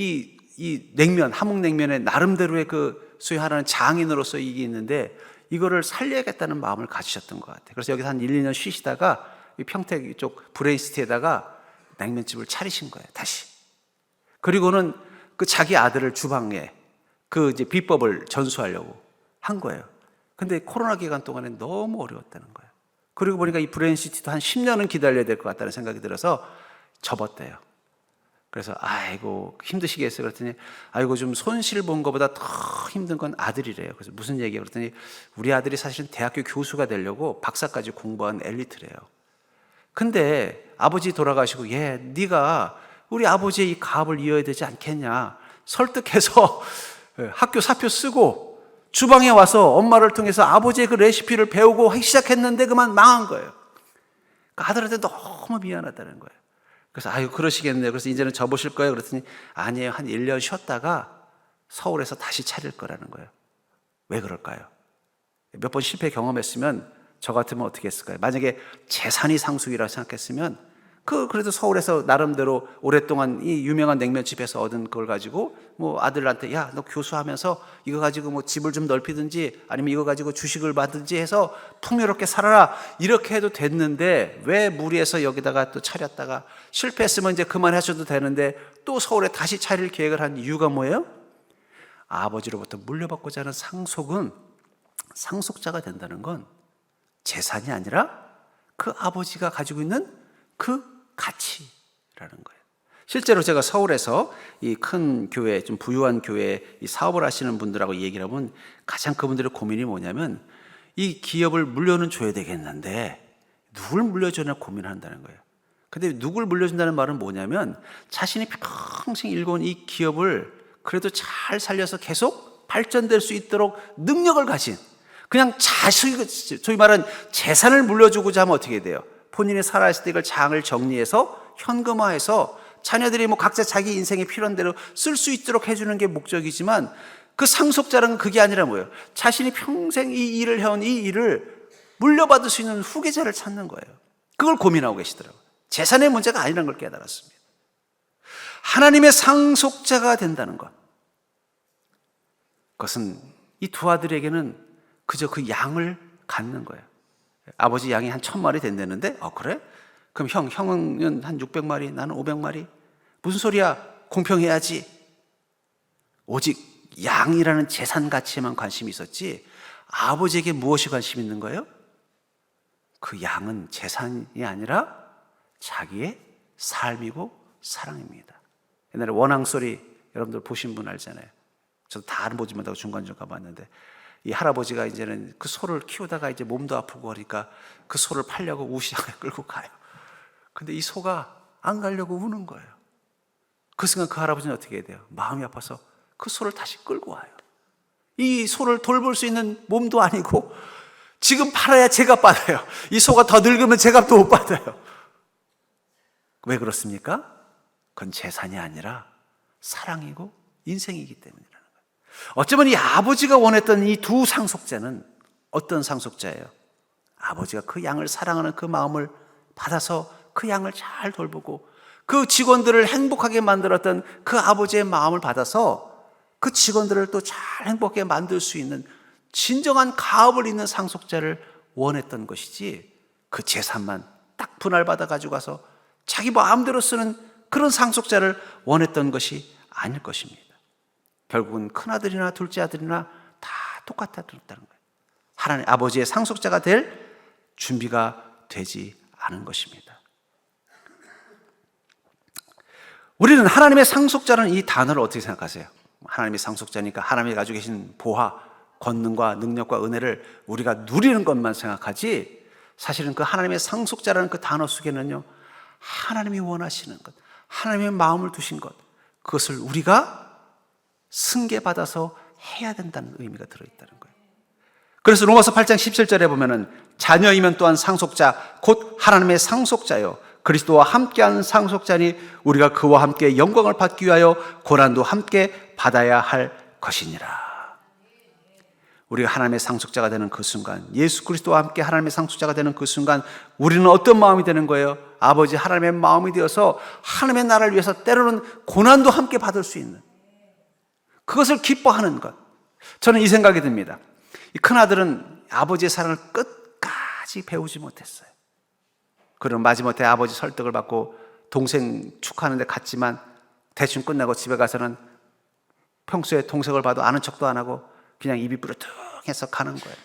이 냉면, 함흥냉면의 나름대로의 그 소위 하나는 장인으로서 이게 있는데 이거를 살려야겠다는 마음을 가지셨던 것 같아요. 그래서 여기서 한 1, 2년 쉬시다가 이 평택 이쪽 브레인시티에다가 냉면집을 차리신 거예요, 다시. 그리고는 그 자기 아들을 주방에 그 이제 비법을 전수하려고 한 거예요. 근데 코로나 기간 동안에 너무 어려웠다는 거예요. 그리고 보니까 이 브레인시티도 한 10년은 기다려야 될 것 같다는 생각이 들어서 접었대요. 그래서 아이고 힘드시겠어요? 그랬더니 아이고 좀 손실 본 것보다 더 힘든 건 아들이래요. 그래서 무슨 얘기예요? 그랬더니 우리 아들이 사실은 대학교 교수가 되려고 박사까지 공부한 엘리트래요. 근데 아버지 돌아가시고 네가 우리 아버지의 이 가업을 이어야 되지 않겠냐 설득해서 학교 사표 쓰고 주방에 와서 엄마를 통해서 아버지의 그 레시피를 배우고 하기 시작했는데 그만 망한 거예요. 그러니까 아들한테 너무 미안하다는 거예요. 그래서 아유 그러시겠네요. 그래서 이제는 접으실 거예요. 그랬더니 아니에요. 한 1년 쉬었다가 서울에서 다시 차릴 거라는 거예요. 왜 그럴까요? 몇 번 실패 경험했으면 저 같으면 어떻게 했을까요? 만약에 재산이 상속이라고 생각했으면 그래도 서울에서 나름대로 오랫동안 이 유명한 냉면집에서 얻은 그걸 가지고 뭐 아들한테 야, 너 교수하면서 이거 가지고 뭐 집을 좀 넓히든지 아니면 이거 가지고 주식을 받든지 해서 풍요롭게 살아라. 이렇게 해도 됐는데 왜 무리해서 여기다가 또 차렸다가 실패했으면 이제 그만하셔도 되는데 또 서울에 다시 차릴 계획을 한 이유가 뭐예요? 아버지로부터 물려받고자 하는 상속은 상속자가 된다는 건 재산이 아니라 그 아버지가 가지고 있는 그 가치라는 거예요. 실제로 제가 서울에서 이 큰 교회, 좀 부유한 교회에 이 사업을 하시는 분들하고 얘기를 하면 가장 그분들의 고민이 뭐냐면 이 기업을 물려는 줘야 되겠는데 누굴 물려주나 고민을 한다는 거예요. 근데 누굴 물려준다는 말은 뭐냐면 자신이 평생 일궈온 이 기업을 그래도 잘 살려서 계속 발전될 수 있도록 능력을 가진 그냥 소위 말하는 재산을 물려주고자 하면 어떻게 돼요? 본인이 살아있을 때 이걸 장을 정리해서 현금화해서 자녀들이 뭐 각자 자기 인생에 필요한 대로 쓸 수 있도록 해주는 게 목적이지만 그 상속자는 그게 아니라 뭐예요? 자신이 평생 이 일을 해온 이 일을 물려받을 수 있는 후계자를 찾는 거예요. 그걸 고민하고 계시더라고요. 재산의 문제가 아니라는 걸 깨달았습니다. 하나님의 상속자가 된다는 것. 그것은 이 두 아들에게는 그저 그 양을 갖는 거예요. 아버지 양이 한 1000마리 된다는데 그래? 그럼 형은 한 600마리, 나는 500마리? 무슨 소리야? 공평해야지. 오직 양이라는 재산 가치에만 관심이 있었지 아버지에게 무엇이 관심 있는 거예요? 그 양은 재산이 아니라 자기의 삶이고 사랑입니다. 옛날에 원앙소리 여러분들 보신 분 알잖아요. 저도 다 보지 못하고 중간중간 봤는데 이 할아버지가 이제는 그 소를 키우다가 이제 몸도 아프고 하니까 그 소를 팔려고 우시장에 끌고 가요. 근데 이 소가 안 가려고 우는 거예요. 그 순간 그 할아버지는 어떻게 해야 돼요? 마음이 아파서 그 소를 다시 끌고 와요. 이 소를 돌볼 수 있는 몸도 아니고 지금 팔아야 제값 받아요. 이 소가 더 늙으면 제값도 못 받아요. 왜 그렇습니까? 그건 재산이 아니라 사랑이고 인생이기 때문이라는 거예요. 어쩌면 이 아버지가 원했던 이 두 상속자는 어떤 상속자예요? 아버지가 그 양을 사랑하는 그 마음을 받아서 그 양을 잘 돌보고 그 직원들을 행복하게 만들었던 그 아버지의 마음을 받아서 그 직원들을 또 잘 행복하게 만들 수 있는 진정한 가업을 잇는 상속자를 원했던 것이지 그 재산만 딱 분할받아 가지고 가서 자기 마음대로 쓰는 그런 상속자를 원했던 것이 아닐 것입니다. 결국은 큰아들이나 둘째 아들이나 다 똑같았다는 거예요. 하나님 아버지의 상속자가 될 준비가 되지 않은 것입니다. 우리는 하나님의 상속자라는 이 단어를 어떻게 생각하세요? 하나님의 상속자니까 하나님이 가지고 계신 보화, 권능과 능력과 은혜를 우리가 누리는 것만 생각하지 사실은 그 하나님의 상속자라는 그 단어 속에는요 하나님이 원하시는 것, 하나님의 마음을 두신 것 그것을 우리가 승계받아서 해야 된다는 의미가 들어있다는 거예요. 그래서 로마서 8장 17절에 보면은 자녀이면 또한 상속자 곧 하나님의 상속자요 그리스도와 함께한 상속자니 우리가 그와 함께 영광을 받기 위하여 고난도 함께 받아야 할 것이니라. 우리가 하나님의 상속자가 되는 그 순간 예수 그리스도와 함께 하나님의 상속자가 되는 그 순간 우리는 어떤 마음이 되는 거예요? 아버지 하나님의 마음이 되어서 하나님의 나라를 위해서 때로는 고난도 함께 받을 수 있는 그것을 기뻐하는 것. 저는 이 생각이 듭니다. 이 큰아들은 아버지의 사랑을 끝까지 배우지 못했어요. 그럼 마지못해 아버지 설득을 받고 동생 축하하는 데 갔지만 대충 끝나고 집에 가서는 평소에 동생을 봐도 아는 척도 안 하고 그냥 입이 뿌르퉁해서 가는 거예요.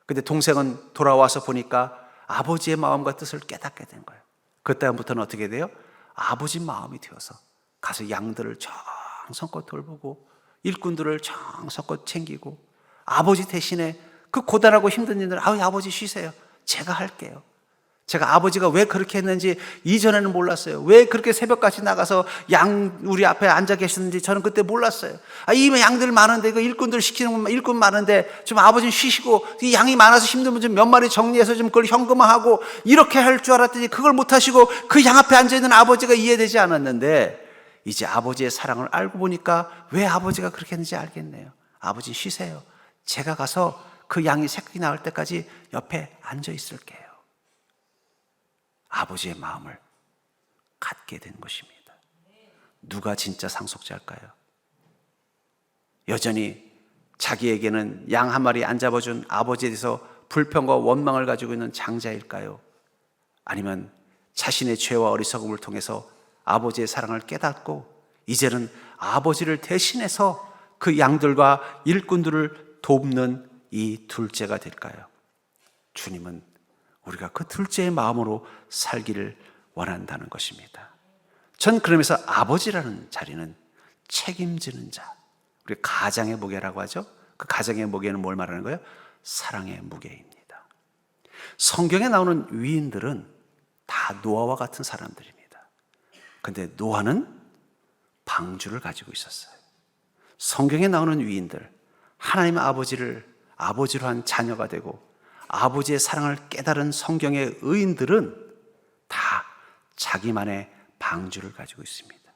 근데 동생은 돌아와서 보니까 아버지의 마음과 뜻을 깨닫게 된 거예요. 그때부터는 어떻게 돼요? 아버지 마음이 되어서 가서 양들을 정성껏 돌보고 일꾼들을 정성껏 챙기고 아버지 대신에 그 고단하고 힘든 일들 아버지 쉬세요. 제가 할게요. 제가 아버지가 왜 그렇게 했는지 이전에는 몰랐어요. 왜 그렇게 새벽까지 나가서 양 우리 앞에 앉아 계셨는지 저는 그때 몰랐어요. 이 양들 많은데 그 일꾼들 시키는 일꾼 많은데 좀 아버지는 쉬시고 이 양이 많아서 힘들면 좀 몇 마리 정리해서 좀 그걸 현금화하고 이렇게 할 줄 알았더니 그걸 못 하시고 그 양 앞에 앉아 있는 아버지가 이해되지 않았는데 이제 아버지의 사랑을 알고 보니까 왜 아버지가 그렇게 했는지 알겠네요. 아버지 쉬세요. 제가 가서 그 양이 새끼 낳을 때까지 옆에 앉아 있을게요. 아버지의 마음을 갖게 된 것입니다. 누가 진짜 상속자일까요? 여전히 자기에게는 양 한 마리 안 잡아준 아버지에 대해서 불평과 원망을 가지고 있는 장자일까요? 아니면 자신의 죄와 어리석음을 통해서 아버지의 사랑을 깨닫고 이제는 아버지를 대신해서 그 양들과 일꾼들을 돕는 이 둘째가 될까요? 주님은 우리가 그 둘째의 마음으로 살기를 원한다는 것입니다. 전 그러면서 아버지라는 자리는 책임지는 자, 우리 가장의 무게라고 하죠. 그 가장의 무게는 뭘 말하는 거예요? 사랑의 무게입니다. 성경에 나오는 위인들은 다 노아와 같은 사람들입니다. 그런데 노아는 방주를 가지고 있었어요. 성경에 나오는 위인들, 하나님 아버지로 한 자녀가 되고 아버지의 사랑을 깨달은 성경의 의인들은 다 자기만의 방주를 가지고 있습니다.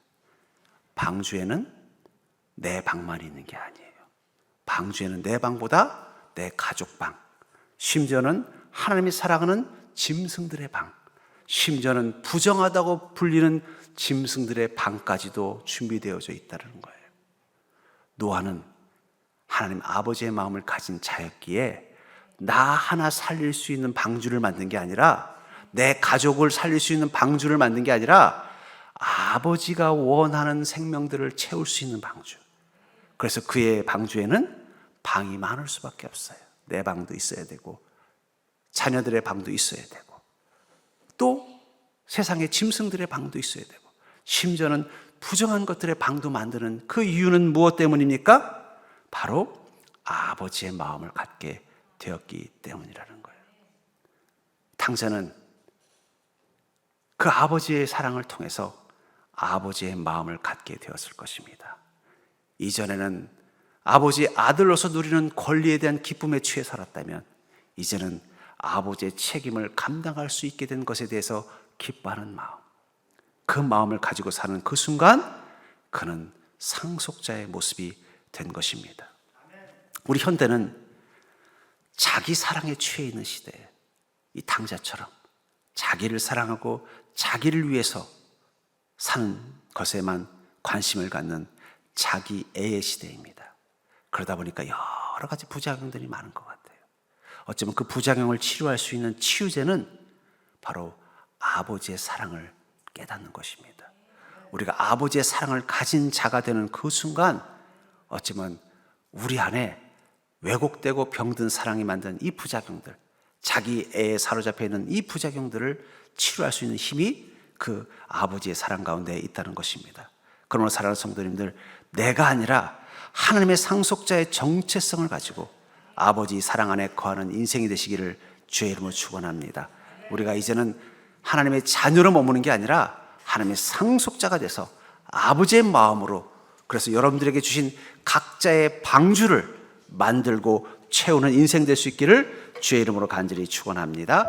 방주에는 내 방만 있는 게 아니에요. 방주에는 내 방보다 내 가족 방, 심지어는 하나님이 사랑하는 짐승들의 방, 심지어는 부정하다고 불리는 짐승들의 방까지도 준비되어져 있다는 거예요. 노아는 하나님 아버지의 마음을 가진 자였기에 나 하나 살릴 수 있는 방주를 만든 게 아니라, 내 가족을 살릴 수 있는 방주를 만든 게 아니라 아버지가 원하는 생명들을 채울 수 있는 방주. 그래서 그의 방주에는 방이 많을 수밖에 없어요. 내 방도 있어야 되고 자녀들의 방도 있어야 되고 또 세상의 짐승들의 방도 있어야 되고 심지어는 부정한 것들의 방도 만드는 그 이유는 무엇 때문입니까? 바로 아버지의 마음을 갖게 되었기 때문이라는 거예요. 당자는 그 아버지의 사랑을 통해서 아버지의 마음을 갖게 되었을 것입니다. 이전에는 아버지의 아들로서 누리는 권리에 대한 기쁨에 취해 살았다면 이제는 아버지의 책임을 감당할 수 있게 된 것에 대해서 기뻐하는 마음, 그 마음을 가지고 사는 그 순간 그는 상속자의 모습이 된 것입니다. 우리 현대는 자기 사랑에 취해 있는 시대에 이 당자처럼 자기를 사랑하고 자기를 위해서 사는 것에만 관심을 갖는 자기애의 시대입니다. 그러다 보니까 여러 가지 부작용들이 많은 것 같아요. 어쩌면 그 부작용을 치료할 수 있는 치유제는 바로 아버지의 사랑을 깨닫는 것입니다. 우리가 아버지의 사랑을 가진 자가 되는 그 순간 어쩌면 우리 안에 왜곡되고 병든 사랑이 만든 이 부작용들, 자기 애에 사로잡혀 있는 이 부작용들을 치료할 수 있는 힘이 그 아버지의 사랑 가운데 있다는 것입니다. 그러므로 사랑하는 성도님들, 내가 아니라 하나님의 상속자의 정체성을 가지고 아버지 사랑 안에 거하는 인생이 되시기를 주의 이름으로 축원합니다. 우리가 이제는 하나님의 자녀로 머무는 게 아니라 하나님의 상속자가 돼서 아버지의 마음으로, 그래서 여러분들에게 주신 각자의 방주를 만들고 채우는 인생 될 수 있기를 주의 이름으로 간절히 축원합니다.